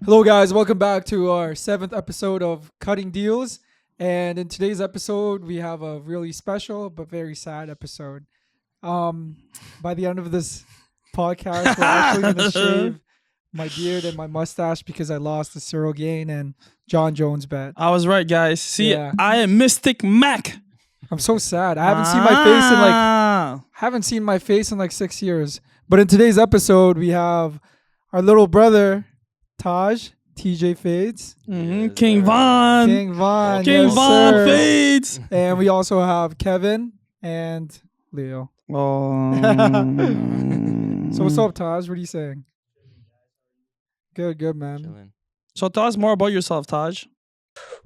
Hello, guys. Welcome back to our seventh episode of Cutting Deals. And in today's episode, we have a really special but very sad episode. Um, by the end of this podcast, we're actually going to shave my beard and my mustache because I lost the Cyril Gain and John Jones bet. I was right, guys. See, Yeah. I am Mystic Mac. I'm so sad. I haven't seen my face in like 6 years. But in today's episode, we have our little brother, Taj, TJFades. King Von. King Von. King yes, Von sir. Fades. And we also have Kevin and Leo. Oh. So what's up, Taj? What are you saying? Good, man. Chilling. So tell us more about yourself, Taj.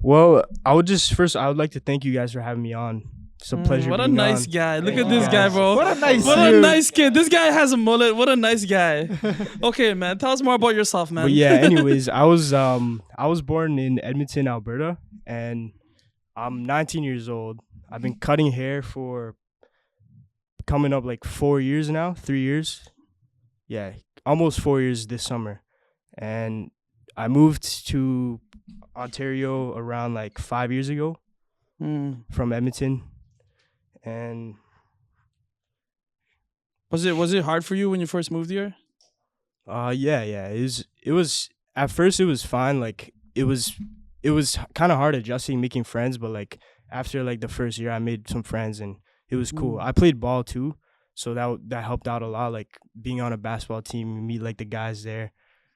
Well, I would like to thank you guys for having me on. It's a pleasure. What a being nice on. guy. Look Thank at you this guy, guys. bro. What a nice What a dude. nice kid. This guy has a mullet. What a nice guy. Okay, man. Tell us more about yourself, man. But yeah, anyways, I was born in Edmonton, Alberta, and I'm 19 years old. I've been cutting hair for coming up like 4 years now, 3 years. Yeah, almost 4 years this summer. And I moved to Ontario around like 5 years ago from Edmonton. And Was it hard for you when you first moved here? yeah. It was at first it was fine. Like it was kind of hard adjusting, making friends, but like after like the first year I made some friends and it was cool. I played ball too, so that helped out a lot, like being on a basketball team, you meet like the guys there.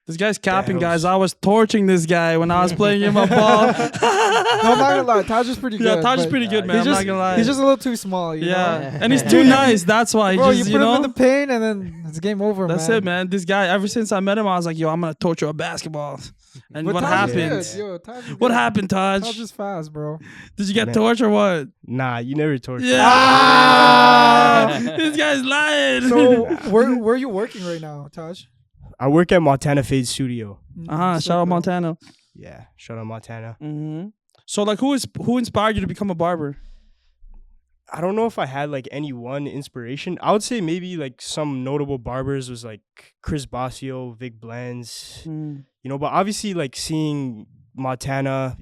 This guy's capping, helps. guys. I was torching this guy when I was playing him a ball. No, I'm not gonna lie. Taj is pretty good. Yeah, Taj is but pretty good, man. I'm not gonna lie. He's just a little too small. You yeah, know? and he's too nice. That's why. Bro, Just, you put him in know? the paint and then it's game over, That's man. it, man. This guy, ever since I met him, I was like, yo, I'm going to torture a basketball. And But what Taj is happened? good. Yo, Taj is What good. happened, Taj? Taj is fast, bro. Did you get Man. tortured or what? Nah, you never tortured. Yeah. Ah! This guy's lying. So where are you working right now, Taj? I work at MontanaFades studio. Shout out Montana. Yeah, shout out Montana. Mm-hmm. So, like, who inspired you to become a barber? I don't know if I had like any one inspiration. I would say maybe like some notable barbers was like Chris Bossio, Vic Blends, you know, but obviously like seeing Montana,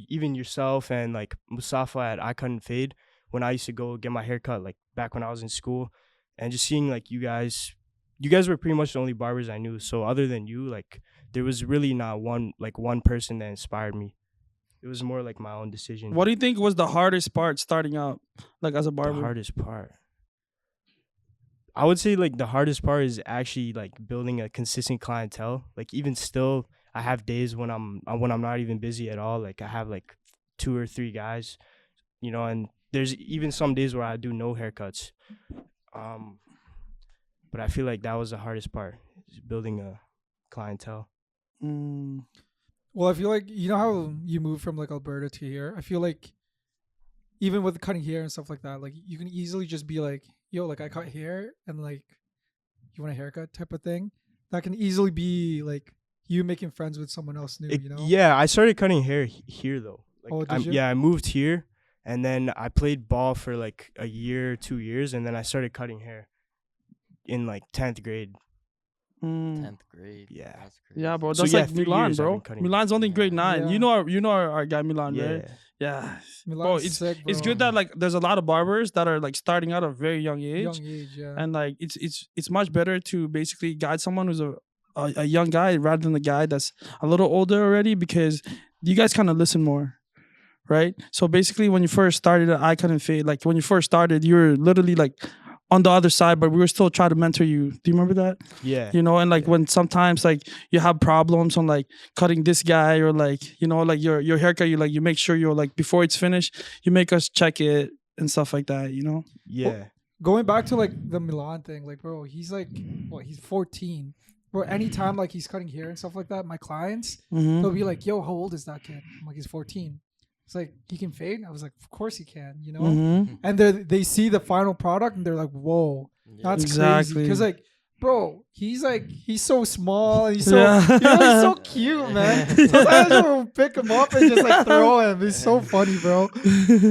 even yourself and like Mustafa at I Couldn't Fade when I used to go get my hair cut, like back when I was in school, and just seeing like you guys were pretty much the only barbers I knew. So other than you, like there was really not one person that inspired me. It was more like my own decision. What do you think was the hardest part starting out, like, as a barber? The hardest part, I would say like the hardest part is actually like building a consistent clientele. Like even still, I have days when I'm not even busy at all. Like I have like 2 or 3 guys, you know, and there's even some days where I do no haircuts. But I feel like that was the hardest part, is building a clientele. Well, I feel like, you know how you moved from like Alberta to here? I feel like even with cutting hair and stuff like that, like you can easily just be like, yo, like I cut hair and like you want a haircut type of thing. That can easily be like you making friends with someone else new, you know? Yeah, I started cutting hair here though. Like, Oh, did you? Yeah, I moved here and then I played ball for like a year, 2 years, and then I started cutting hair in like 10th grade. 10th grade. Yeah. That's crazy. Yeah, bro. So, That's yeah, like 3 Milan, years I've bro. been cutting. Milan's only grade 9. Yeah. You know our guy Milan, Yeah. right? Yeah. Milan's Bro, it's sick, it's bro. good that like there's a lot of barbers that are like starting out at a very young age. Young age, yeah. And like it's much better to basically guide someone who's a young guy rather than a guy that's a little older already, because you guys kind of listen more, right? So basically when you first started at I Couldn't Fade, like when you first started, you were literally like on the other side, but we were still trying to mentor you. Do you remember that? Yeah. You know, and like when sometimes like you have problems on like cutting this guy, or like, you know, like your haircut, you make sure you're like, before it's finished, you make us check it and stuff like that, you know? Yeah. Going back to like the Milan thing, like, bro, he's like, he's 14. Bro, anytime like he's cutting hair and stuff like that, my clients, they'll be like, yo, how old is that kid? I'm like, he's 14. It's like, he can fade? I was like, of course he can, you know? And they see the final product and they're like, whoa, that's crazy. Exactly. Because like, bro, he's so small and he's so, Yeah. you know, he's so cute, man. Sometimes I just want to pick him up and just like throw him. It's so funny, bro.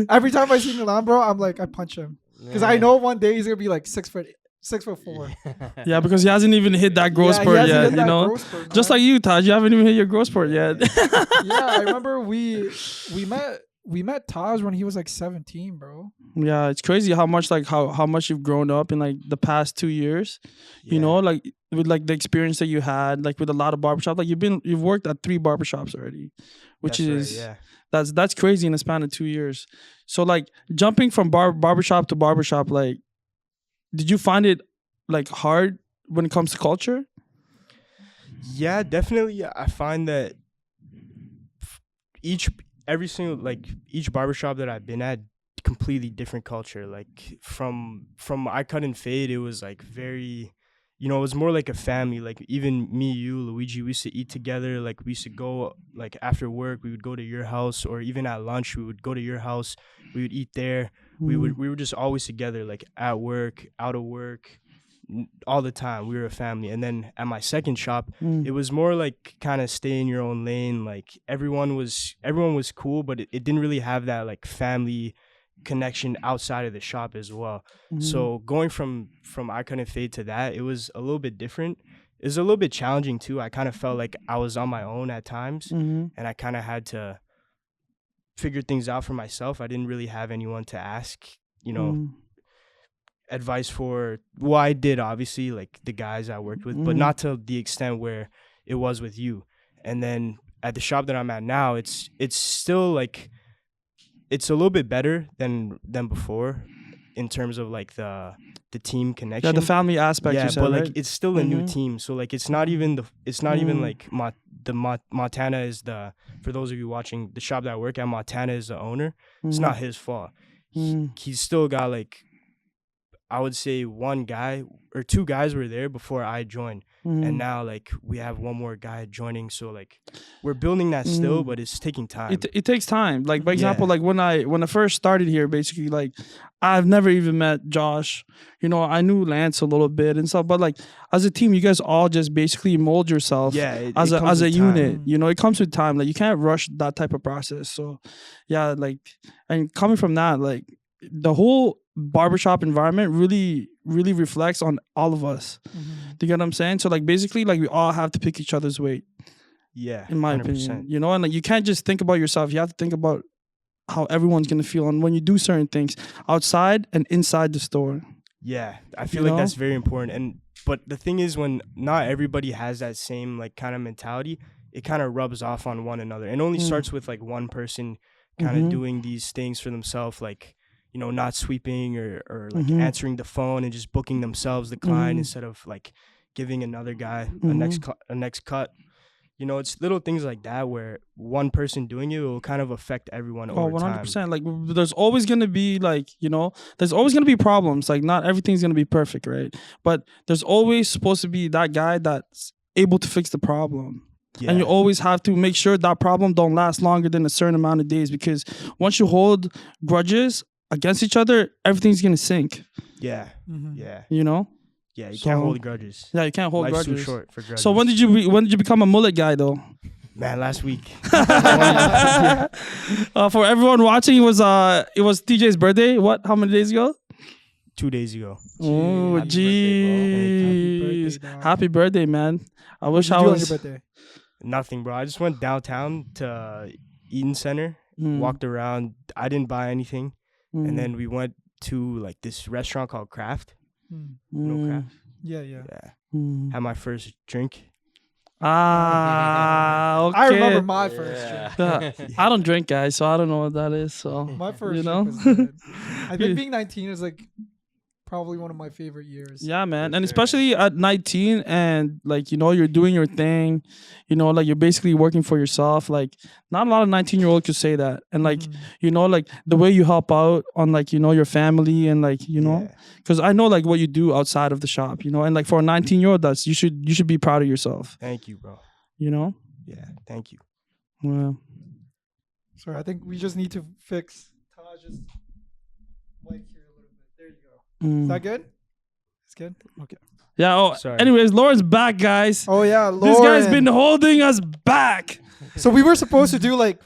Every time I see Milan, bro, I'm like, I punch him. Because I know one day he's going to be like 6 foot 6'4". Yeah, because he hasn't even hit that growth Yeah, he spurt hasn't yet. hit You that know, growth spurt, just man. like you, Taj, you haven't even hit your growth spurt yet. Yeah, I remember we met Taj when he was like 17, bro. Yeah, it's crazy how much like how much you've grown up in like the past 2 years. You know, like with like the experience that you had, like with a lot of barbershop. Like you've worked at 3 barbershops already, which That's is right, yeah. that's crazy in a span of 2 years. So like jumping from barbershop to barbershop, like did you find it like hard when it comes to culture? Yeah, definitely. I find that each barbershop that I've been at, completely different culture. Like from I cut and fade, it was like very, it was more like a family. Like even me, you, Luigi, we used to eat together. Like we used to go, like after work, we would go to your house, or even at lunch, we would go to your house. We would eat there. We were just always together, like at work, out of work, all the time. We were a family. And then at my second shop, it was more like kind of stay in your own lane. Like everyone was cool, but it didn't really have that like family connection outside of the shop as well. So going from I couldn't fade to that, it was a little bit different. It was a little bit challenging too. I kind of felt like I was on my own at times, and I kind of had to figure things out for myself. I didn't really have anyone to ask, advice for. Well, I did, obviously, like the guys I worked with, but not to the extent where it was with you. And then at the shop that I'm at now, it's still like, it's a little bit better than before in terms of like the team connection. Yeah, the family aspect. Yeah, you said, but like right? it's still a new team, so like it's not even like Montana is the, for those of you watching, the shop that I work at, Montana is the owner. It's not his fault. He's still got like, I would say 1 guy or 2 guys were there before I joined. And now like we have 1 more guy joining. So like we're building that still, but it's taking time. It takes time. Like, for example, like when I first started here, basically, like I've never even met Josh. I knew Lance a little bit and stuff, but like as a team, you guys all just basically mold yourself as a unit. It comes with time. Like you can't rush that type of process. So yeah, like, and coming from that, like the whole barbershop environment really reflects on all of us. Do you get what I'm saying? So like basically, like we all have to pick each other's weight. Yeah, in my 100%. opinion, and like you can't just think about yourself. You have to think about how everyone's gonna feel, and when you do certain things outside and inside the store. Yeah, I feel like that's very important. But the thing is, when not everybody has that same like kind of mentality, it kind of rubs off on one another. It only starts with like one person kind of doing these things for themselves, like, not sweeping or like answering the phone and just booking themselves the client instead of like giving another guy a next cut. It's little things like that where one person doing it will kind of affect everyone over 100%. time. Like there's always going to be like, there's always going to be problems. Like not everything's going to be perfect, right? But there's always supposed to be that guy that's able to fix the problem. Yeah. And you always have to make sure that problem don't last longer than a certain amount of days, because once you hold grudges against each other, everything's going to sink. Yeah. Yeah. Yeah, you can't hold grudges. Yeah, you can't hold Life's grudges. too short for grudges. So when did you become a mullet guy though? Man, last week. For everyone watching, it was TJ's birthday. What? How many days ago? 2 days ago. Oh, jeez! Happy birthday, man! I wish I was. On your birthday? Nothing, bro. I just went downtown to Eaton Center, walked around. I didn't buy anything, and then we went to like this restaurant called Craft. Craft? Yeah. Had my first drink. Okay. I remember my first drink. I don't drink, guys, so I don't know what that is. So my first drink was good. I think being 19 is like probably one of my favorite years. Yeah, man. And especially at 19 and like, you're doing your thing, like you're basically working for yourself. Like not a lot of 19-year-olds could say that. And like, like the way you help out on like, your family and like, because I know like what you do outside of the shop, and like for a 19-year-old, you should be proud of yourself. Thank you, bro. Yeah, thank you. Well, sorry, I think we just need to fix Taj's mic here a little bit. There you go. Is that good? It's good? Okay. Yeah. Oh, sorry. Anyways, Lauren's back, guys. Oh, yeah. Lauren. This guy's been holding us back. So we were supposed to do like,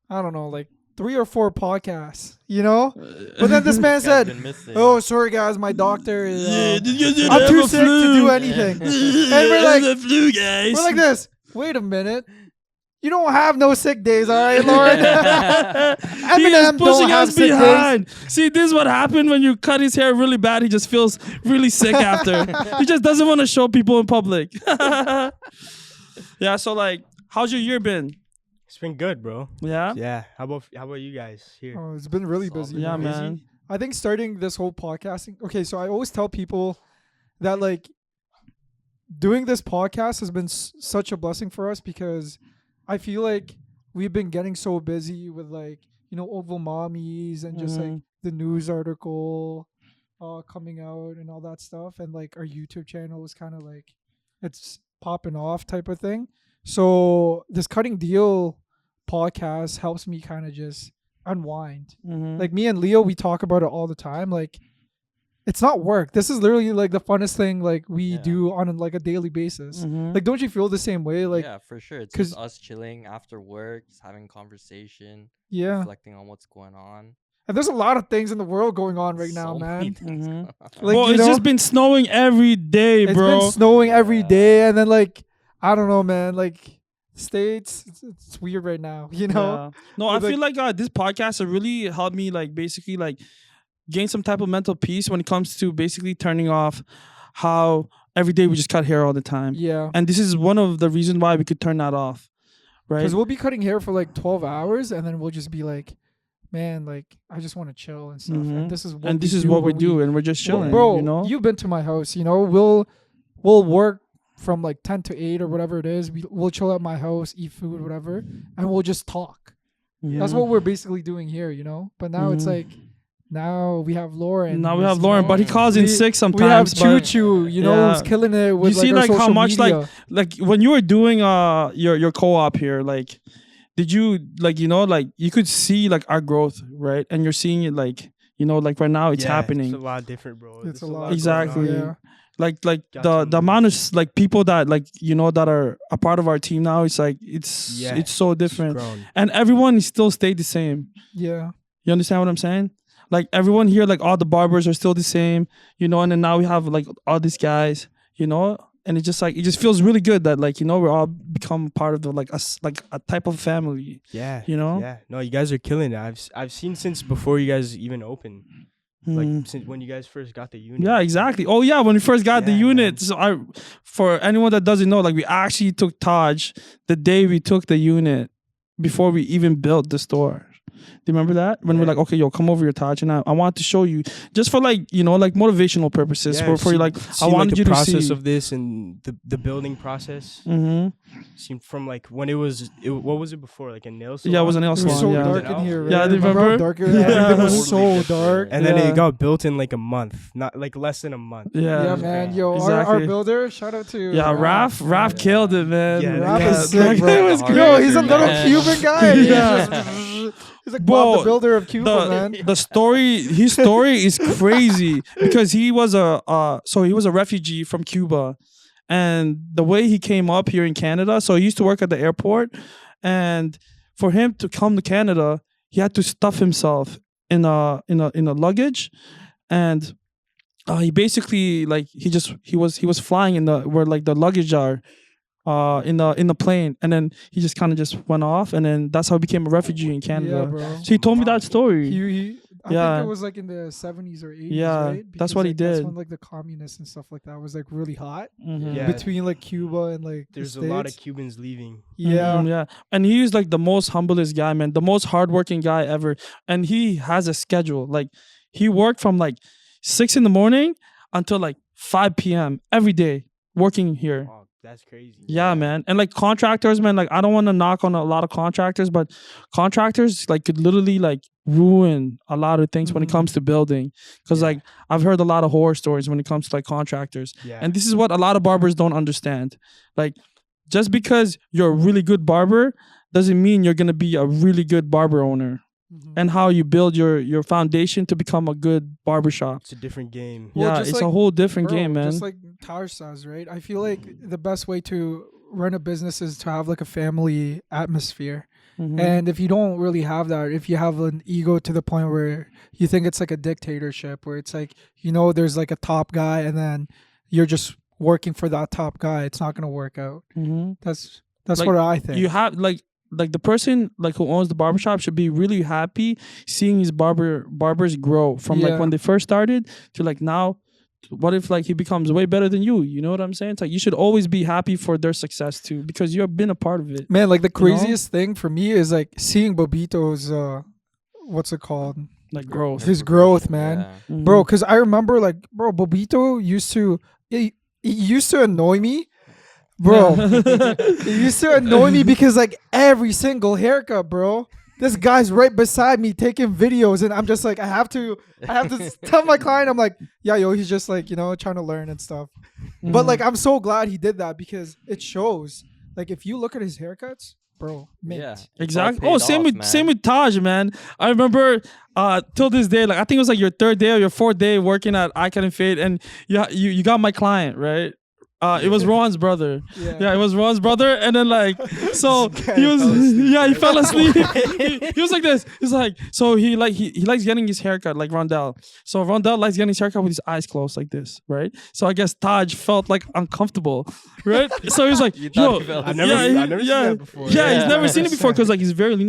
I don't know, like 3 or 4 podcasts, you know? But then this man Guy's said, been missing. "Oh, sorry guys, my doctor is I'm I'm too sick to do anything." And we're like, the flu, guys. we're like this. Wait a minute. You don't have no sick days, all right, Lauren? He is Eminem don't pushing have us sick days. behind. See, this is what happened when you cut his hair really bad. He just feels really sick after. He just doesn't want to show people in public. Yeah. So like, how's your year been? It's been good, bro. Yeah. Yeah. How about you guys here? Oh, it's been really busy. Yeah, man. man. I think starting this whole podcasting. Okay, so I always tell people that like doing this podcast has been such a blessing for us because I feel like we've been getting so busy with like, you know, Oval Mommies and just like the news article coming out and all that stuff. And like our YouTube channel is kind of like, it's popping off type of thing. So this Cutting Deal podcast helps me kind of just unwind. Like me and Leo, we talk about it all the time. Like it's not work. This is literally like the funnest thing like we do on like a daily basis. Like, don't you feel the same way? Like, yeah, for sure. It's just us chilling after work, just having conversation, reflecting on what's going on. And there's a lot of things in the world going on right now, man. Like, Well, it's just been snowing every day, bro. It's been snowing every day, and then like I don't know, man. Like States, it's weird right now, you know. Yeah. No, I feel like this podcast has really helped me, like basically like gain some type of mental peace when it comes to basically turning off how every day we just cut hair all the time. Yeah. And this is one of the reasons why we could turn that off, right? Because we'll be cutting hair for like 12 hours, and then we'll just be like, man, like I just want to chill and stuff. And this is what we do, and we're just chilling, bro. you know, you've been to my house, you know. We'll work from like 10 to 8 or whatever it is. We'll chill at my house, eat food, whatever, and we'll just talk. That's what we're basically doing here, you know. But now it's like, now we have Lauren. Now we have Lauren, but he calls in sick sometimes. We have Choo Choo, you know, who's killing it with you see like how much media. like when you were doing your co-op here, like did you like, you know, like you could see like our growth, right? And you're seeing it like, you know, like right now it's happening. It's a lot different, bro. It's a lot exactly. Yeah. Like the amount of like people that like, you know, that are a part of our team now, it's like it's so different, and everyone still stayed the same. Yeah, you understand what I'm saying? Like everyone here, like all the barbers are still the same, you know, and then now we have like all these guys, you know, and it just feels really good that like, you know, we're all become part of the like a type of family. Yeah, you know. Yeah, no, you guys are killing it. I've seen since before you guys even opened. Like since when you guys first got the unit. Yeah, exactly. Oh yeah, when we first got the unit. So for anyone that doesn't know, like we actually took Taj the day we took the unit before we even built the store. Do you remember that? When we're like, okay, yo, come over here, Taj, and I want to show you just for like, you know, like motivational purposes. For like, I wanted you to see the process of this and the building process. Seen from like when what was it before? Like a nail salon? Yeah, it was a nail salon. It was so yeah. dark in here, right? Yeah, do you remember? How dark everything was so dark. And then it got built in like a month, not like less than a month. Yeah, man. Yo, our builder, shout out to Raf killed it, man. Yeah, Raf is sick, bro. Yo, he's a little Cuban guy. He's like Bob, the builder of Cuba, man. His story is crazy because he was a refugee from Cuba, and the way he came up here in Canada, so he used to work at the airport, and for him to come to Canada, he had to stuff himself in a luggage, and he basically like he was flying in the where like the luggage are. In the plane, and then he just kind of just went off, and then that's how he became a refugee in Canada. Yeah, bro. So he told me that story. I think it was like in the 70s or 80s, right? That's what he did. That's when like the communists and stuff like that was like really hot Yeah. between like Cuba and like there's the a lot of States. Cubans leaving. Yeah, and he's like the most humblest guy, man, the most hardworking guy ever, and he has a schedule. Like he worked from like 6 a.m. until like 5 p.m. every day working here. Wow, that's crazy. Yeah, man. And like contractors, man, like I don't want to knock on a lot of contractors, but contractors like could literally like ruin a lot of things when it comes to building. Because like I've heard a lot of horror stories when it comes to like contractors. Yeah. And this is what a lot of barbers don't understand. Like just because you're a really good barber doesn't mean you're gonna be a really good barber owner. And how you build your foundation to become a good barbershop. It's a different game. Well, yeah, it's a whole different game, man. Just like Taj says, right? I feel like the best way to run a business is to have like a family atmosphere. And if you don't really have that, if you have an ego to the point where you think it's like a dictatorship, where it's like, you know, there's like a top guy and then you're just working for that top guy, it's not going to work out. That's Like, what I think. You have like the person like who owns the barbershop should be really happy seeing his barbers grow from like when they first started to like now. What if like he becomes way better than you? You know what I'm saying? It's like you should always be happy for their success too, because you have been a part of it. Man, like the craziest thing for me is like seeing Bobito's what's it called? Like growth. His growth, man. Bro, cuz I remember like Bobito used to he used to annoy me. Bro, he used to annoy me because like every single haircut, bro, this guy's right beside me taking videos, and I'm just like, I have to tell my client, I'm like, yeah, yo, he's just like, you know, trying to learn and stuff. But like, I'm so glad he did that because it shows. Like, if you look at his haircuts, bro, mint. Yeah, exactly. Oh, same with Taj, man. I remember till this day, like I think it was like your 3rd day or your 4th day working at Icon and Fade, and you got my client, right? It was Ron's brother. Yeah, it was Ron's brother. And then like, so he fell asleep. he was like this. He's like, so he likes getting his haircut like Rondell. So Rondell likes getting his haircut with his eyes closed like this, right? So I guess Taj felt like uncomfortable, right? So he was like, yo, I've never seen that before. Yeah, he's never seen it before because like he's fairly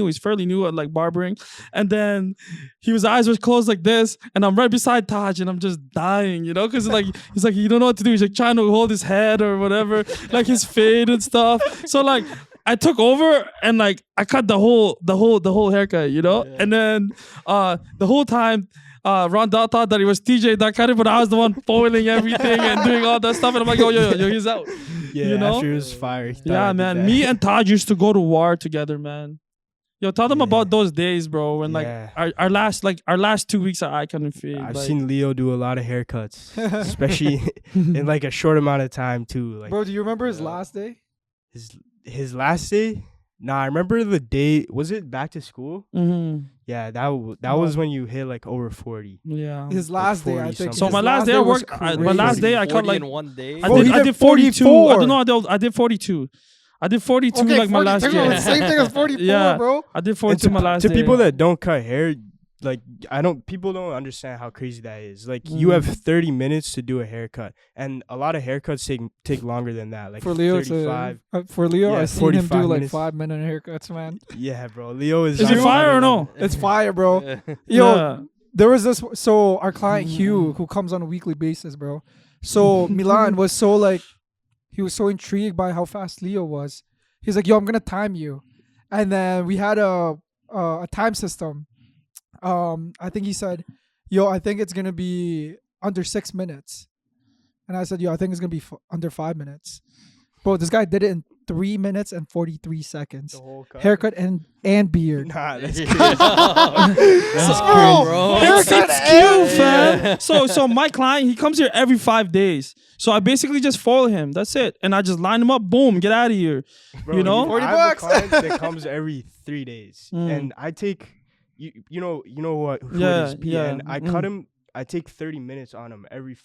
new at like barbering. And then his eyes were closed like this, and I'm right beside Taj, and I'm just dying, you know, because like he's like, you don't know what to do. He's like trying to hold his head or whatever, like his fade and stuff. So like I took over and like I cut the whole haircut, you know. And then the whole time Rondell thought that it was TJ that cut it, but I was the one foiling everything and doing all that stuff. And I'm like, yo, he's out. Yeah, you know? after it was fire. Yeah, man. Me and Taj used to go to war together, man. Yo, tell them about those days, bro. When like our last 2 weeks at Icon and Fade. I've like, seen Leo do a lot of haircuts, especially in like a short amount of time too. Like, bro, do you remember his last day? His last day? Nah, I remember the day. Was it back to school? Yeah, that was when you hit like over 40. Yeah, his last day, I think. So my last day I worked. My last day I cut like in one day. I did 42. I don't know. I did 42. I did 42 like my last day. Same thing as 44, bro. I did 42 my last day. To people that don't cut hair, like people don't understand how crazy that is. Like you have 30 minutes to do a haircut, and a lot of haircuts take longer than that. Like for Leo, 35. I seen him do like minutes. 5-minute haircuts, man. Yeah, bro. Leo is. Is it fire or no? It's fire, bro. Yo, there was this. So our client Hugh, who comes on a weekly basis, bro. So Milan was so like. He was so intrigued by how fast Leo was. He's like, yo, I'm going to time you. And then we had a time system. I think he said, yo, I think it's going to be under 6 minutes. And I said, yo, I think it's going to be under 5 minutes. Bro, this guy did it in 3 minutes and 43 seconds. The whole cut. Haircut and beard. Nah, that's crazy. That's crazy, bro. Haircut's cute, fam. So my client, he comes here every 5 days. So I basically just follow him. That's it. And I just line him up. Boom, get out of here. Bro, you know? $40. I have a client that comes every 3 days, and I take you know what who it is, P, and I cut him. I take 30 minutes on him every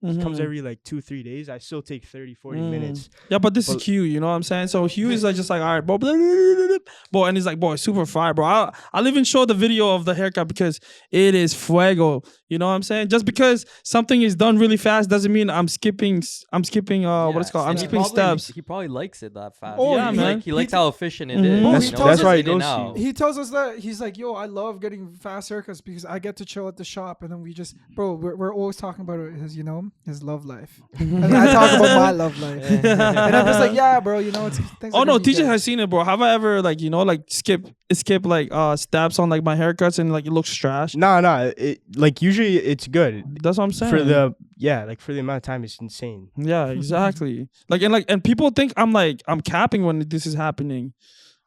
he comes every like 2-3 days. I still take 30-40 minutes. Yeah, but this is Hugh, you know what I'm saying? So Hugh is like just like, all right, bro, bro, and he's like, boy, super fire, bro. I'll even show the video of the haircut because it is fuego. You know what I'm saying? Just because something is done really fast doesn't mean I'm skipping what it's called. I'm skipping steps. He probably likes it that fast. Oh, yeah, man. He likes how efficient it is. That's why he goes. He tells us that he's like, yo, I love getting fast haircuts because I get to chill at the shop, and then we just, bro, we're always talking about his, you know, his love life, and I talk about my love life, and I'm just like, yeah, bro, you know, it's. Oh no, TJ has seen it, bro. Have I ever like, you know, like skip like steps on like my haircuts and like it looks trash? Nah. It like usually it's good. That's what I'm saying. For the amount of time, it's insane. Yeah, exactly. And people think I'm capping when this is happening.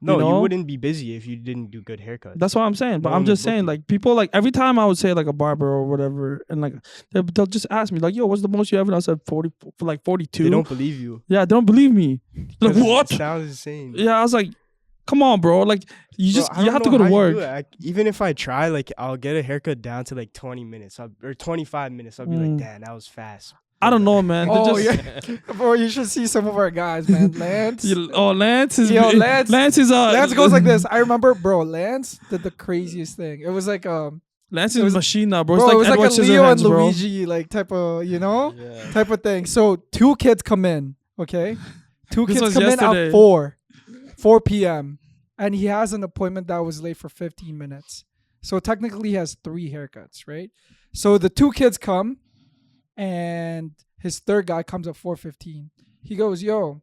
No, you know? You wouldn't be busy if you didn't do good haircuts. That's what I'm saying. But I'm just saying, like, people, like, every time I would say, like, a barber or whatever, and, like, they'll just ask me, like, yo, what's the most you ever? I said 40, for like 42. They don't believe you. Yeah, they don't believe me. Like, what? It sounds insane. Yeah, I was like, come on, bro. Like, you have to go to work. Even if I try, like, I'll get a haircut down to, like, 20 minutes or 25 minutes. I'll be like, damn, that was fast. I don't know, man. They're Oh just, yeah, bro, you should see some of our guys, man. Lance. Lance is Yo, Lance is Lance goes like this. I remember, bro. Lance did the craziest thing. It was like Lance it is was- a machine now, bro. bro, It's it like was Edward like a Leo and Scissorhands, bro. Luigi like type of Yeah. type of thing. So 2 kids come in, okay? 2 This kids was come in yesterday. at 4 p.m. and he has an appointment that was late for 15 minutes. So technically he has 3 haircuts, right? So the 2 kids come and his third guy comes at 4:15. He goes, "Yo,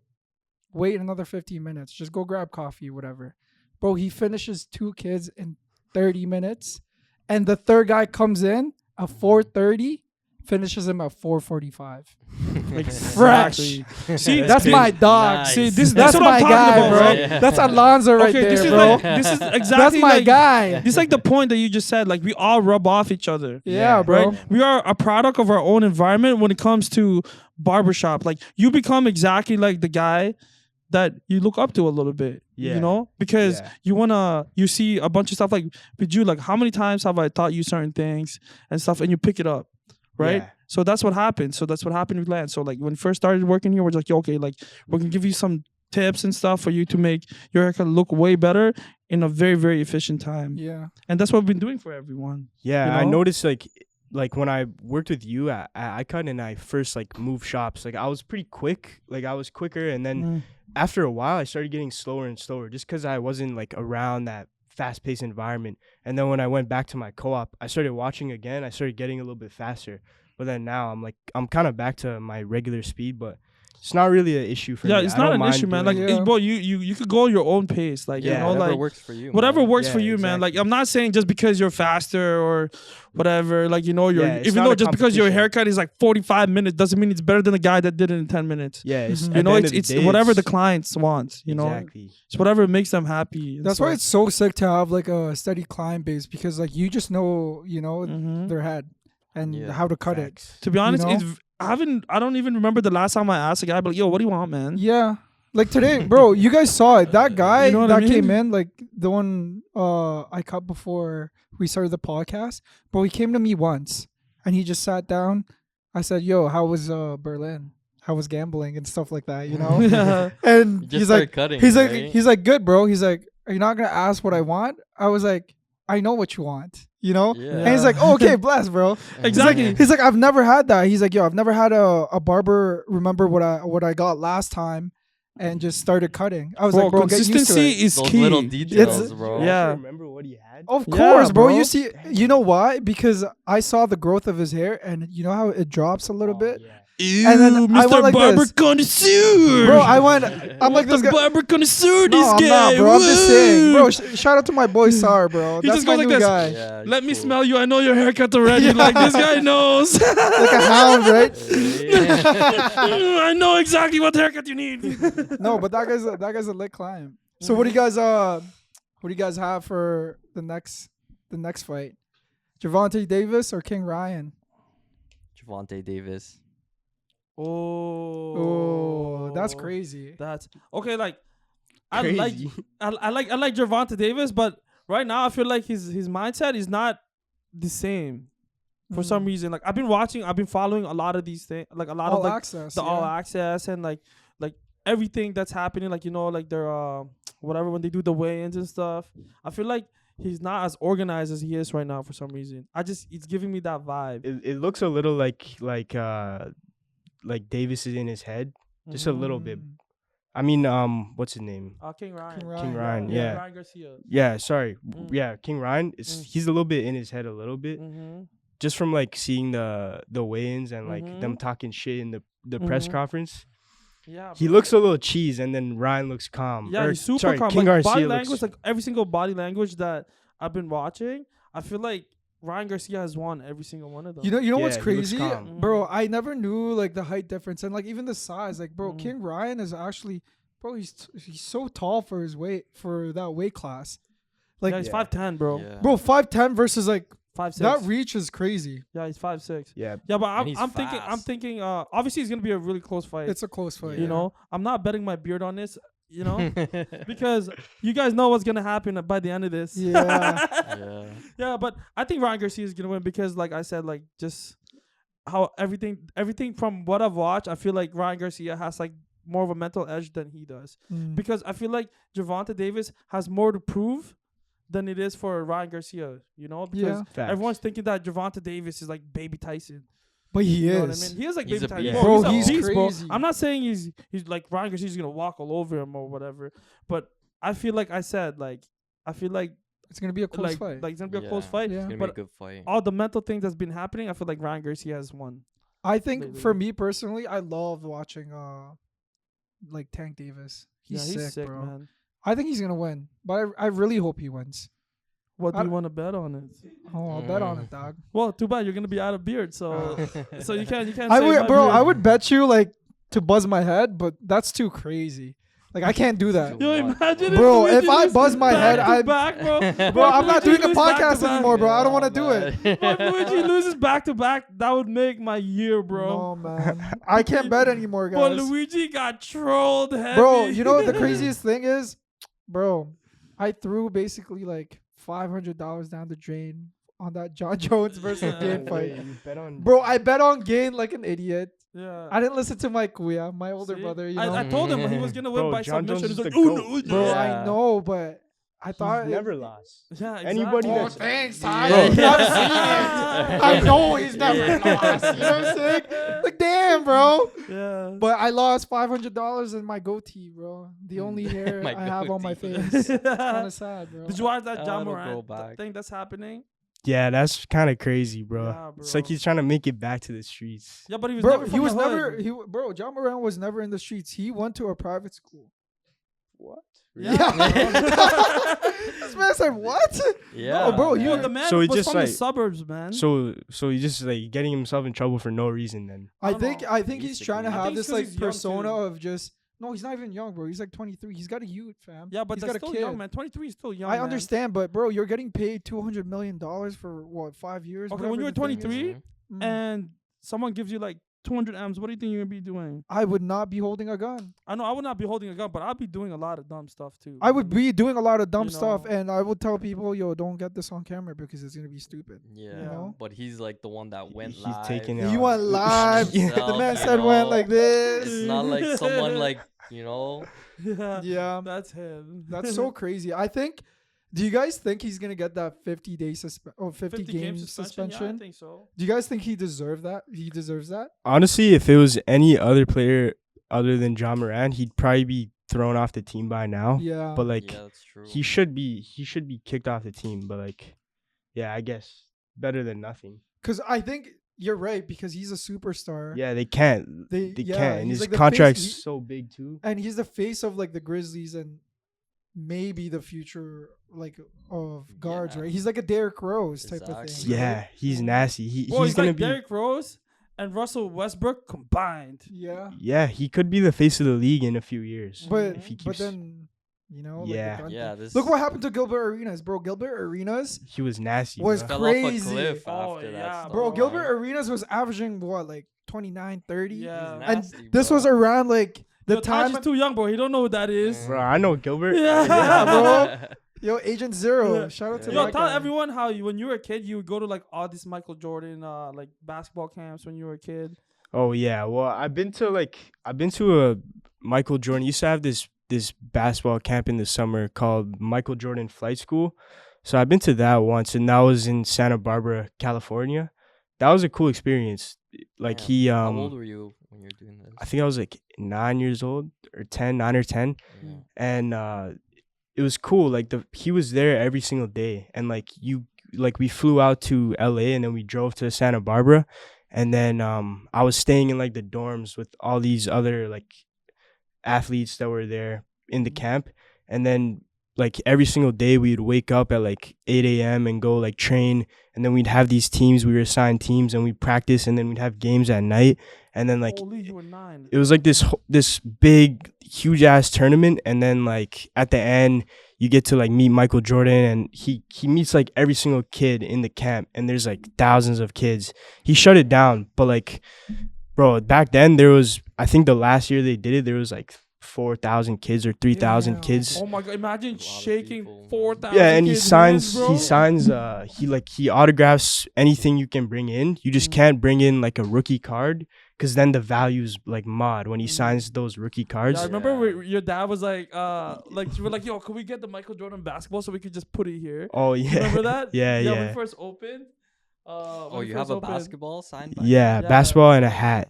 wait another 15 minutes. Just go grab coffee, whatever." Bro, he finishes 2 kids in 30 minutes. And the third guy comes in at 4:30, finishes him at 4:45. Exactly. See, That's my dog. Nice. See, this That's what my I'm talking guy, about, bro. right? Yeah. That's Alonzo right Okay, there, this is bro. like this is exactly That's my like, guy. This is like the point that you just said. Like we all rub off each other. Yeah, bro. Right? We are a product of our own environment when it comes to barbershop. Like you become exactly like the guy that you look up to a little bit. Yeah. You know? Because Yeah. you see a bunch of stuff like with you, like how many times have I taught you certain things and stuff and you pick it up. Right? Yeah. So that's what happened. So that's what happened with Lance. So like when we first started working here, we're like, okay, like we're gonna give you some tips and stuff for you to make your haircut look way better in a very, very efficient time. Yeah. And that's what we've been doing for everyone. Yeah, You I know? noticed like when I worked with you at iCut and I first like moved shops, like I was pretty quick. Like I was quicker, and then after a while I started getting slower and slower just because I wasn't like around that fast-paced environment. And then when I went back to my co-op, I started watching again. I started getting a little bit faster. But then now I'm kind of back to my regular speed, but it's not really an issue for me. Yeah, it's I not don't an mind issue, man. doing Like, Yeah. bro, you could go your own pace. Like, Yeah, you know, whatever like works for you. whatever man. works Yeah, for you, man. Like, exactly. I'm not saying just because you're faster or whatever. Like, you know, you're Yeah, it's even not though a just because your competition. haircut is like 45 minutes doesn't mean it's better than the guy that did it in 10 minutes. Yeah, it's, Mhm. at You know, the end it's of the it's day, whatever the it's- clients want. You know, Exactly. it's whatever makes them happy. and That's why stuff. it's so sick to have like a steady client base because like you just know, Mhm. their head and Yeah. how to cut Facts. To be honest, know? I don't even remember the last time I asked a guy, but like, yo, what do you want, man? it. Yeah. Like today, bro, you guys saw it. That guy You know what I that came mean? in, like the one I cut before we started the podcast, bro, he came to me once and he just sat down. I said, "Yo, how was Berlin? How was gambling and stuff like that, you know?" Yeah. And You just he's started like, cutting. he's right? like, he's like, "Good, bro." He's like, "Are you not gonna ask what I want?" I was like, "I know what you want, you know." Yeah. And he's like, "Oh, okay, bless, bro." Exactly. He's like, "I've never had that." He's like, "Yo, I've never had a barber remember what I got last time, and just started cutting." I was Bro, like, "Bro, get used to consistency it." is Those key. little details, It's- bro. You Yeah. also remember what he had? Of Yeah, course, bro. bro. You see, you know why? Because I saw the growth of his hair, and you know how it drops a little bit. Yeah. Ew, And then I Mr. went like Barber this. Connoisseur. Bro, I'm like this the guy. Barber Connoisseur, No, this I'm guy. not, bro. I'm just saying, bro. Woo. Shout out to my boy Sar, bro. He That's just my goes new like this. guy. Yeah, Let me cool. smell you. I know your haircut already. Yeah. Like, this guy knows. Like a hound, right? I know exactly what haircut you need. No, but that guy's a lit client. So what do you guys have for the next fight? Gervonta Davis or King Ryan? Gervonta Davis. Oh, that's crazy. That's okay. Like, I Crazy. like Gervonta Davis, but right now I feel like his mindset is not the same for some reason. Like I've been following a lot of these things, like a lot All of like access. the yeah. all access and like everything that's happening. Like, you know, like their whatever when they do the weigh-ins and stuff. I feel like he's not as organized as he is right now for some reason. It's giving me that vibe. It looks a little like Davis is in his head, just a little bit. Mm. I mean, what's his name? King Ryan. King Ryan. King Ryan, yeah. Ryan Garcia. Yeah, sorry. Mm. Yeah, King Ryan. He's a little bit in his head, a little bit, Mm-hmm. just from like seeing the weigh-ins and like them talking shit in the press Mhm. conference. Yeah. He bro. looks a little cheese, and then Ryan looks calm. Yeah, Or, he's super sorry, calm. King Like, Garcia body looks. language, like every single body language that I've been watching, I feel like Ryan Garcia has won every single one of them. You know what's Yeah, he looks crazy, calm. bro? I never knew like the height difference and like even the size. Like, bro, Mm. King Ryan is actually, bro. He's so tall for his weight for that weight class. Like, yeah, he's Yeah. 5'10", bro. Yeah. bro, 5'10" versus like 5'6". that reach is crazy. Yeah, he's 5'6". Yeah, Yeah, but And he's I'm fast. thinking. Obviously, it's gonna be a really close fight. It's a close fight. You know, I'm not betting my beard on this. You know, because you guys know what's gonna happen by the end of this. Yeah. yeah. Yeah, but I think Ryan Garcia is gonna win because, like I said, like just how everything from what I've watched, I feel like Ryan Garcia has like more of a mental edge than he does. Because I feel like Gervonta Davis has more to prove than it is for Ryan Garcia, you know? Because everyone's thinking that Gervonta Davis is like Baby Tyson. But he you know is. what I mean? He is like He's Baby a Tyson. beast. Bro, He's he's a beast, bro. crazy. I'm not saying he's like Ryan Garcia's gonna walk all over him or whatever. But I feel like I said, like, I feel like It's gonna be a close like, fight. like it's gonna be a close fight. Yeah. It's gonna But be a good fight. all the mental things that's been happening, I feel like Ryan Garcia has won. I think lately. for me personally, I love watching like Tank Davis. He's, he's sick, bro. man. I think he's gonna win, but I really hope he wins. What do I- you want to bet on it? Oh, I'll bet on it, dog. Well, too bad you're gonna be out of beard, so so you can't. I save would, my bro. beard. I would bet you like to buzz my head, but that's too crazy. Like I can't do that. Yo, imagine Bro, Luigi if I loses buzz my head, back to I'm- back, bro. Bro, I'm not doing a Luigi loses back to podcast back. anymore, bro. I don't want to do it. If Luigi loses back to back, that would make my year, bro. No, man. I can't bet anymore, But guys. Luigi got trolled heavy. Bro, you know what the craziest thing is? Bro, I threw basically like $500 down the drain on that John Jones versus Gain fight. You bet on Bro, I bet on Gain like an idiot. Yeah. I didn't listen to my kuya, my older See? brother, you know. I told him he was gonna win Bro, by John Jones submission. is He's the like, oh GOAT. no, Bro, Yeah. I know, but I thought He's never lost. Yeah, Anybody exactly. that's thanks, Ty. Ty. Bro. I've seen it. I know he's never lost. You know what I'm saying? Like, damn, bro. Yeah. But I lost $500 in my goatee, bro. The only hair My I have on my goatee. face. Kind of sad, bro. Did you watch that Ja It'll Morant grow back. thing that's happening? Yeah, that's kind of crazy, bro. Yeah, It's like bro. he's trying to make it back to the streets. Yeah, but he was Bro, never he from was the hood. never. Bro, Ja Morant was never in the streets. He went to a private school. What? Yeah. This man said what? Yeah. No, bro, you- Yo, the man So he was just, from the like- suburbs, man. So he's just like getting himself in trouble for no reason then. I don't think know. I think he's trying to Basically. I have think this it's 'cause like he's young, persona too. of just no, he's not even young, bro. He's like 23. He's got a youth, fam. Yeah, but he's that's got a still kid. young, man. 23 is still young. I man. understand, but bro, you're getting paid $200 million for what, 5 years? Okay, when whatever you were the thing is. 23 Mm. and someone gives you like 200 M's, what do you think you're gonna be doing? I would not be holding a gun. I know I would not be holding a gun, but I'd be doing a lot of dumb stuff too. I would be doing a lot of dumb You stuff, know. and I would tell people, yo, don't get this on camera because it's gonna be stupid. Yeah. You know? But he's like the one that went He's live. taking He Yeah. went live. Himself, The man you said went know. like this. It's not like someone like, you know. Yeah, Yeah, that's him. that's so crazy. I think. Do you guys think he's gonna get that 50-day 50 game game suspension? Yeah, I think so. Do you guys think he deserves that? He deserves that. Honestly, if it was any other player other than Ja Morant, he'd probably be thrown off the team by now. Yeah. But like Yeah, that's true. he should be kicked off the team. But like, yeah, I guess better than nothing. Because I think you're right because he's a superstar. Yeah, they can't. They- They yeah, can't. And he's his like the contract's face- he- so big too. And he's the face of like the Grizzlies and maybe the future like of guards, Yeah. right? He's like a Derrick Rose type of Exactly. thing. Yeah, he's nasty. Well, He's he's gonna like be. Derrick Rose and Russell Westbrook combined. Yeah. Yeah, he could be the face of the league in a few years. But if he but keeps, then you know, like the Yeah. gun Yeah, thing. this Look what happened to Gilbert Arenas, bro. Gilbert Arenas, he was nasty. was bro. fell crazy. off a cliff Oh, after yeah, that. Stuff, bro. Oh, Gilbert man. Arenas was averaging what, like 29, 30? Yeah. He's And nasty, this bro. was around like the Yo, Taj time. is too young, bro. He don't know what that is. Bro, I know Gilbert. Yeah, bro. Yo, Agent Zero. Yeah. Shout out to Yo, Yo, that tell guy. everyone how you, when you were a kid, you would go to like all these Michael Jordan like basketball camps when you were a kid. Oh yeah. Well, I've been to a Michael Jordan. He used to have this basketball camp in the summer called Michael Jordan Flight School. So I've been to that once, and that was in Santa Barbara, California. That was a cool experience. Like Damn. he How old were you when you were doing this? I think I was like 9 years old or 10, 9 or 10. Yeah. And it was cool. Like he was there every single day, and like we flew out to LA and then we drove to Santa Barbara, and then I was staying in like the dorms with all these other like athletes that were there in the camp, and then like every single day we'd wake up at like 8 a.m. and go like train, and then we'd have these teams. We were assigned teams and we'd practice, and then we'd have games at night, and then like Holy, you were 9. it was like this big huge ass tournament, and then like at the end you get to like meet Michael Jordan, and he meets like every single kid in the camp, and there's like thousands of kids. He shut it down, but like bro, back then there was, I think the last year they did it, there was like 4,000 kids or 3,000 Damn. kids. Oh my god! Imagine A lot of shaking people, man. 4,000. Yeah, and he kids' signs hands, bro. he autographs anything you can bring in. You just can't bring in like a rookie card because then the value's like mod when he signs those rookie cards. Yeah, I remember Yeah. your dad was like you were like, yo, can we get the Michael Jordan basketball so we could just put it here? Oh You yeah. remember that? Yeah, When yeah. we first opened. Oh, When we you have first a opened. basketball signed by Yeah, Yeah. basketball and a hat.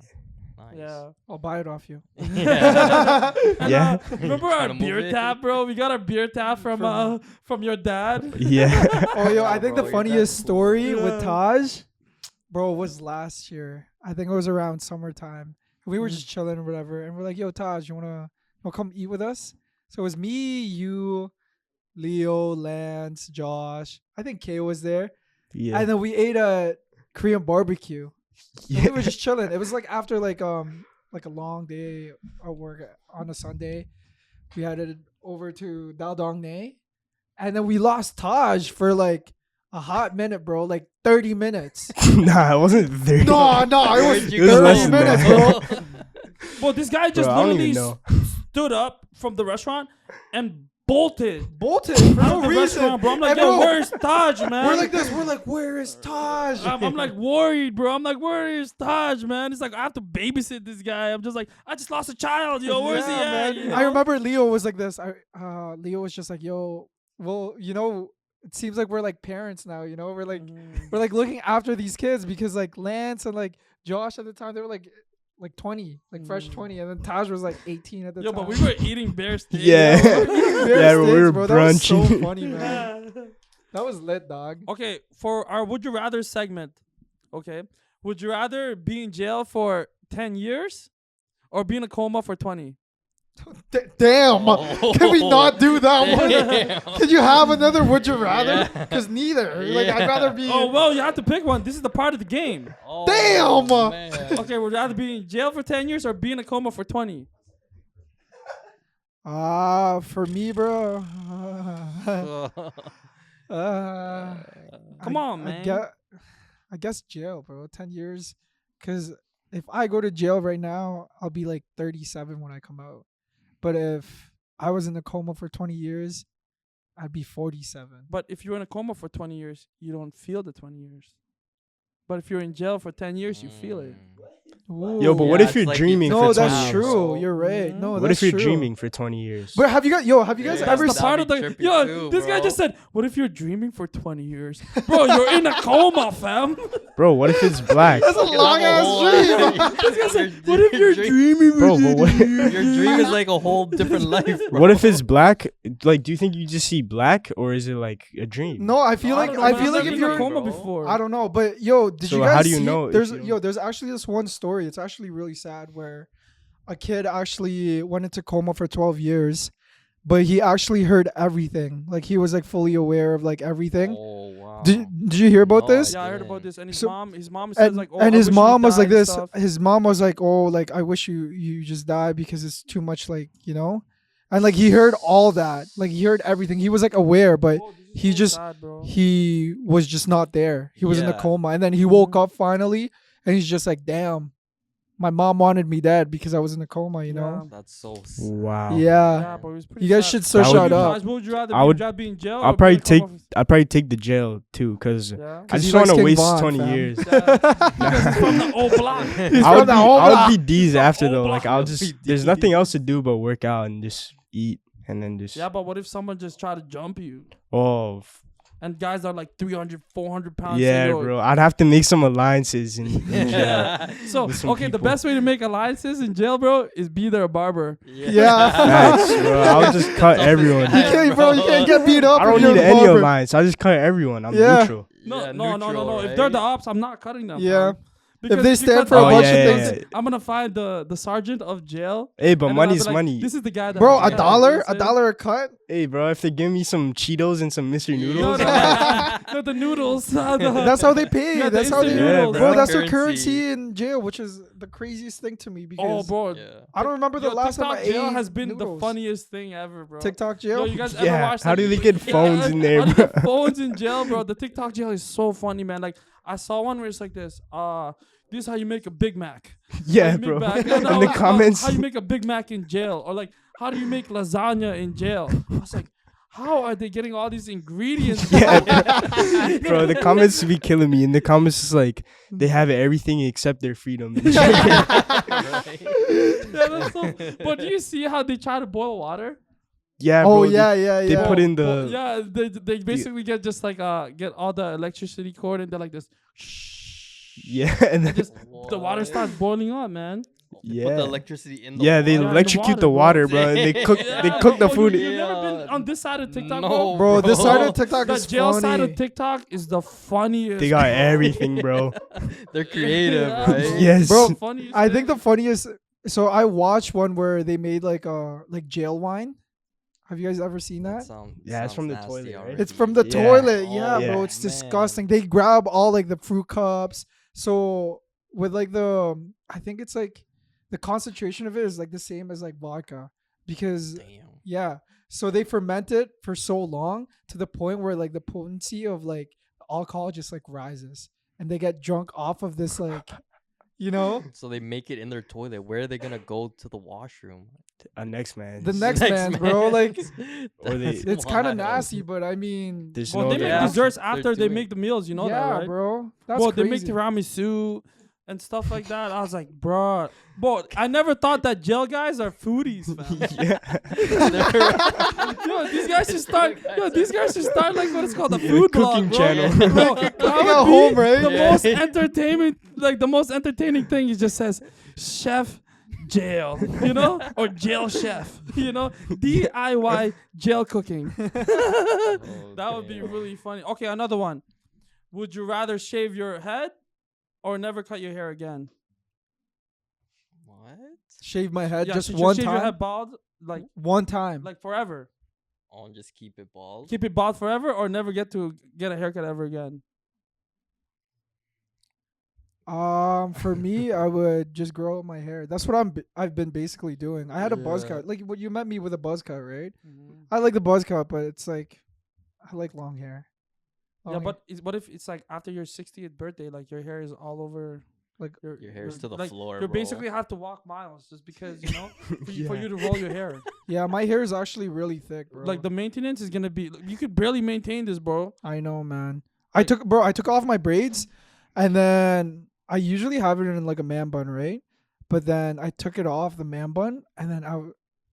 Nice. Yeah. I'll buy it off you. Yeah. And, Yeah. remember Trying our to move beer it. tap, bro? We got our beer tap from your dad. Yeah. Oh, yo, I Yeah, think bro, the your funniest dad's cool. story Yeah. with Taj, bro, was last year. I think it was around summertime. We were just chilling or whatever, and we're like, "Yo, Taj, you wanna come eat with us?" So it was me, you, Leo, Lance, Josh. I think Kay was there, Yeah. and then we ate a Korean barbecue. And we were just chilling. It was like after like a long day at work on a Sunday. We headed over to Dal Dong Ne, and then we lost Taj for like a hot minute, bro. Like 30 minutes. Nah, it wasn't 30. No, it was Where'd It was less 30 than minutes, that. bro. Well, this guy just Bro, I don't literally even know. stood up from the restaurant and bolted Bolted for out no of the reason. restaurant, bro. I'm like, And yo, bro, where's Taj, man? we're like this. We're like, where is Taj? I'm like worried, bro. I'm like, where is Taj, man? It's like I have to babysit this guy. I'm just like, I just lost a child, yo. Where's he Yeah, at? man. You know? I remember Leo was like this. Leo was just like, yo, well, it seems like we're like parents now. We're like we're like looking after these kids because like Lance and like Josh at the time they were like 20, like fresh 20, and then Taj was like 18 at the Yo, time. but we were eating bear steaks. Yeah. Bear Yeah, we were steaks, bro. That was so brunching. funny, man. That was lit, dog. Okay, for our Would You Rather segment, okay, would you rather be in jail for 10 years or be in a coma for 20? Damn. Can we not do that one? Damn. Can you have another would you rather? Yeah. Because neither. Like, I'd rather be. Oh, well, you have to pick one. This is the part of the game. Oh, Damn. man. Okay, would you rather be in jail for 10 years or be in a coma for 20? For me, bro. Come on, man. I guess jail, bro. 10 years. Because if I go to jail right now, I'll be like 37 when I come out. But if I was in a coma for 20 years, I'd be 47. But if you're in a coma for 20 years, you don't feel the 20 years. But if you're in jail for 10 years, you feel it. Yo, but Ooh. what Yeah, if it's you're like dreaming No, for 20 that's years? true. You're right. No, What that's if you're true. dreaming for 20 years? But have you guys Yeah, ever That's the part of the That'd be yo. trippy too, This guy bro. just said, "What if you're dreaming for 20 years, bro? You're in a coma, fam." Bro, what if it's black? That's a long ass dream. What if you're dreaming, Bro, but what, Your dream is like a whole different life, bro. what if it's black? Like, do you think you just see black or is it like a dream? No, I feel like don't know, I man. feel I've like never if been in a you're coma bro. before. I don't know, but yo, did So you guys how do you see? know if There's you don't- there's actually this one story. It's actually really sad where a kid actually went into coma for 12 years, but he actually heard everything. Like he was like fully aware of like everything. Oh, wow. Did you hear about No, this? Yeah, I heard about this. And his So- mom says And, like, "Oh, and I his wish you mom was died like and this. stuff." His mom was like, "Oh, like I wish you just died because it's too much, like And like he heard all that. Like he heard everything. He was like aware, but Oh, this is he so just- sad, bro. he was just not there. He was in a Yeah. coma, and then he woke up finally, and he's just like, "Damn, my mom wanted me dead because I was in a coma." You know? That's so sad. Wow. Yeah. Yeah, but it was pretty You guys sad. should search That would that be- up. Guys, what would you rather? I Would would- you rather be in jail? I'll or be probably in a take coma I'd probably take the jail too, cause Yeah. I 'Cause he just want likes to King waste Von, 20 fam. years. Because he's from the old block. He's I from would the be, whole I block. would be D's after though. whole Like block. I'll just there's nothing else to do but work out and just eat and then just Yeah, but what if someone just tried to jump you? oh And guys are like 300, 400 pounds. yeah, so bro. I'd have to make some alliances in jail. Yeah. So, With some okay, the people. best way to make alliances in jail, bro, is be there a barber. Yeah. Facts, bro. I'll just cut everyone. You can't, bro. You can't get beat up. I don't if you're need the any barber. alliance. I just cut everyone. I'm Yeah. neutral. No, Yeah, no. neutral, If they're the right? ops, I'm not cutting them. Yeah. fam. Because they you stand cut for a them, bunch of things- I'm gonna find the sergeant of jail. Hey, but and then I'll be money's like, money. This is the guy that Bro, I a got. dollar, You know a what I'm dollar a cut. Hey, bro, if they give me some Cheetos and some Mr. saying? Noodles, No, the noodles. The- That's how they pay. Yeah, the That's how they. instant Yeah, noodles. bro, bro. that's their Currency. currency in jail, which is the craziest thing to me because Oh, bro. Yeah. I don't remember the Yo, last time I TikTok jail ate has been noodles. the funniest thing ever, bro. TikTok Yo, jail. you guys ever Yeah, watched how that? do they get phones in there, How do bro? they get phones in jail, bro? The TikTok jail is so funny, man. Like I saw one where it's like this. This is how you make a Big Mac. How yeah, you make bro. Mac- In how- the how- comments, how you make a Big Mac in jail, or like how do you make lasagna in jail? I was like, how are they getting all these ingredients? Yeah, bro, the comments be killing me. In the comments, it's like they have everything except their freedom. Right? Yeah, that's so. But do you see how they try to boil water? Yeah, Oh bro. yeah, yeah, They yeah. put in the. Yeah, they basically get just like get all the electricity cord and they're like this. Yeah, and And then, just the water starts boiling up, man. They put the yeah. electricity in the Yeah, water. they Yeah, in the electrocute the water, water, bro. bro, and they Yeah. cook the Oh, food. You've never been Yeah. on this side of TikTok, No, Bro, this side bro. of TikTok The is jail funny. side of TikTok is the funniest. They got everything, bro. They're creative, Yeah, right? bro. Yes. Bro, The funniest I think thing. the funniest. So I watched one where they made like jail wine. Have you guys ever seen that? Yeah, it's from the nasty toilet, right? already. It's from the Yeah. toilet. Yeah, Oh, bro. Yeah. It's man. disgusting. They grab all like the fruit cups. So with like I think it's like the concentration of it is like the same as like vodka because Damn. yeah. So they ferment it for so long to the point where like the potency of like alcohol just like rises and they get drunk off of this like, you know, So they make it in their toilet. Where are they gonna go to the washroom? Next man. the next man, bro. Like Or they- it's kind of wild. nasty, but I mean, There's Well, no they other make Yeah. option. desserts They're after they doing- make the meals. You know yeah, that, right? bro. That's Well, crazy. they make tiramisu and stuff like that. I was like, bro, I never thought that jail guys are foodies, fam. Yeah. Yo, these guys should start. Yo, these guys should start like what is called a Yeah, food cooking blog, bro. channel. Bro, that Cooking would at be home, right? The Yeah. most entertainment, like the most entertaining thing, it just says chef jail, you know, or jail chef, you know, DIY jail cooking. That would be Okay. really funny. Okay, another one. Would you rather shave your head or never cut your hair again? What? Shave my head just should you one shave your time. head bald, like One time. forever. Oh, and just keep it bald. Keep it bald forever, or never get a haircut ever again. For me, I would just grow out my hair. That's what I've been basically doing. I had a buzz Yeah. cut. Like what you met me with a buzz cut, right? I like the buzz cut, but it's like I like long hair. Yeah, Long hair. but what if it's like after your 60th birthday, like your hair is all over, like Your hair's to the like, floor, You bro. basically have to walk miles just because you know for Yeah. you to roll your hair. yeah, my hair is actually really thick, bro. Like the maintenance is gonna be. You could barely maintain this, bro. I know, man. Like- I took off my braids, and then I usually have it in like a man bun, right? But then I took it off the man bun, and then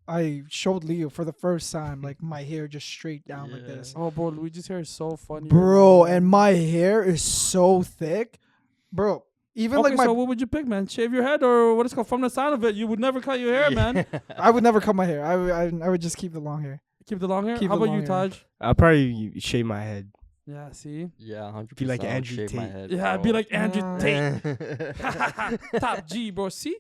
I showed Leo for the first time like my hair just straight down like Yeah. this, Oh, bro, Luigi's hair is so funny, right bro. now, man. And my hair is so thick, bro. Even Okay, like my so what would you pick, man? Shave your head or what is called? From the sound of it, you would never cut your hair, man. I would never cut my hair. I would just keep the long hair. Keep the long hair. Keep How the about you, long hair. Taj? I'll probably shave my head. Yeah, see. Yeah, 100%. Be like I would Andrew shave my Tate. head, Yeah, I'd be bro. like Andrew Nah. Tate. Top G, bro. See,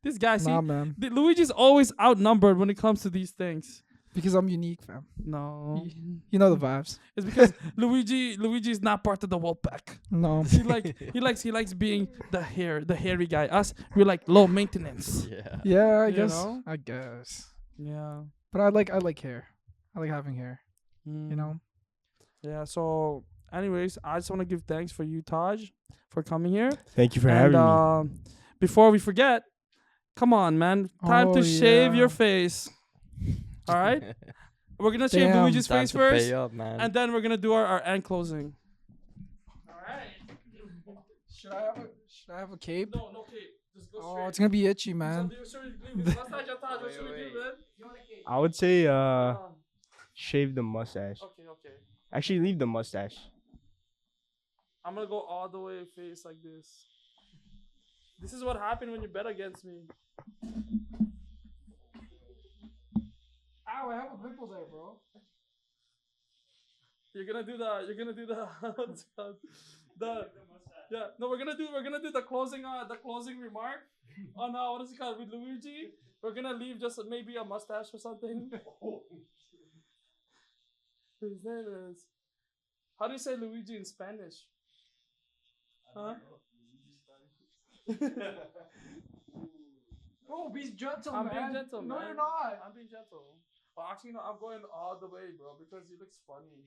this guy. See, Nah, man, Luigi's always outnumbered when it comes to these things. because I'm unique, fam. No, You know the vibes. it's because Luigi is not part of the wolf pack. No, He likes being the hairy guy. Us, we're like low maintenance. Yeah. yeah, I You guess. know? I guess. Yeah. But I like hair. I like having hair. You Mm. know. Yeah. So, anyways, I just want to give thanks for you, Taj, for coming here. Thank you for And having me. before we forget, come on, man, time Oh, to shave yeah. your face. All right, we're gonna shave Damn. Luigi's Time face to first, pay up, man. and then we're gonna do our end closing. All right. Should I have a cape? No, okay. Just go Oh, it's gonna be itchy, man. I would say shave the mustache. Okay. Actually, leave the mustache. I'm gonna go all the way face like this. This is what happened when you bet against me. Ow, I have a pimple there, bro. You're gonna do the what's it called? We're gonna do the closing remark on what is it called with Luigi. We're gonna leave just maybe a mustache or something. His name is, how do you say Luigi in Spanish? Huh? Bro, be gentle, I'm man. being gentle, No, man. you're not. I'm being gentle. Well, actually, no, I'm going all the way, bro, because he looks funny.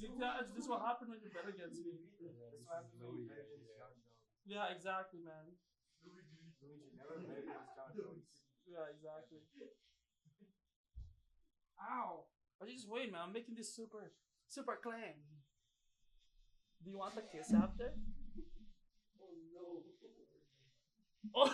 See, Taj, this is what happened when you bet against me. Yeah, exactly, man. Yeah, exactly. Ow! But you just wait, man. I'm making this super clean. Do you want a kiss after? Oh no. Oh.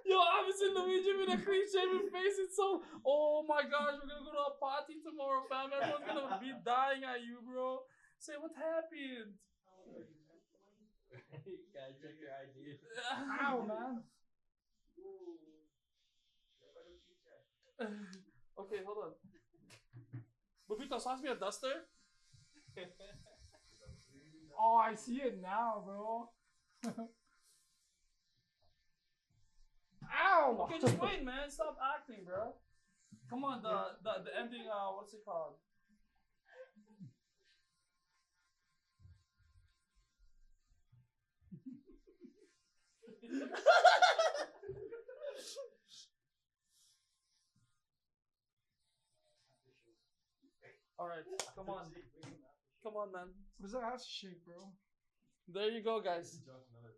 Yo, I'm seeing Luigi with a clean shaven face. It's so. Oh my gosh, we're gonna go to a party tomorrow, fam. Everyone's gonna be dying at you, bro. Say what happened. Gotta check your ID. Ow, man. Okay, hold on. Bubito, pass me a duster. Oh, I see it now, bro. Ow! Okay, just wait, man. Stop acting, bro. Come on, the ending. What's it called? All right, come on, man. What does that have to shake, bro? There you go, guys.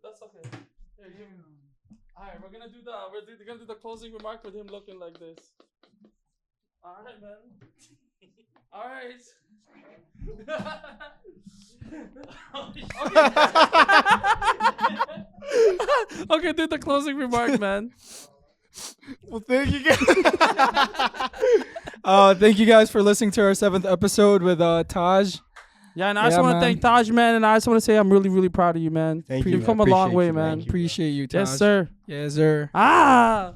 That's okay. Here, give me. All right, we're gonna do the closing remark with him looking like this. All right, man. All right. Okay, do the closing remark, man. Well, thank you guys. Thank you guys for listening to our 7th episode with Taj. Yeah, and I just want to thank Taj, man, and I just want to say I'm really, really proud of you, man. Thank you. You've come a long way, man. Thank you. Appreciate you, Taj. Yes, sir. Yes, sir. Ah.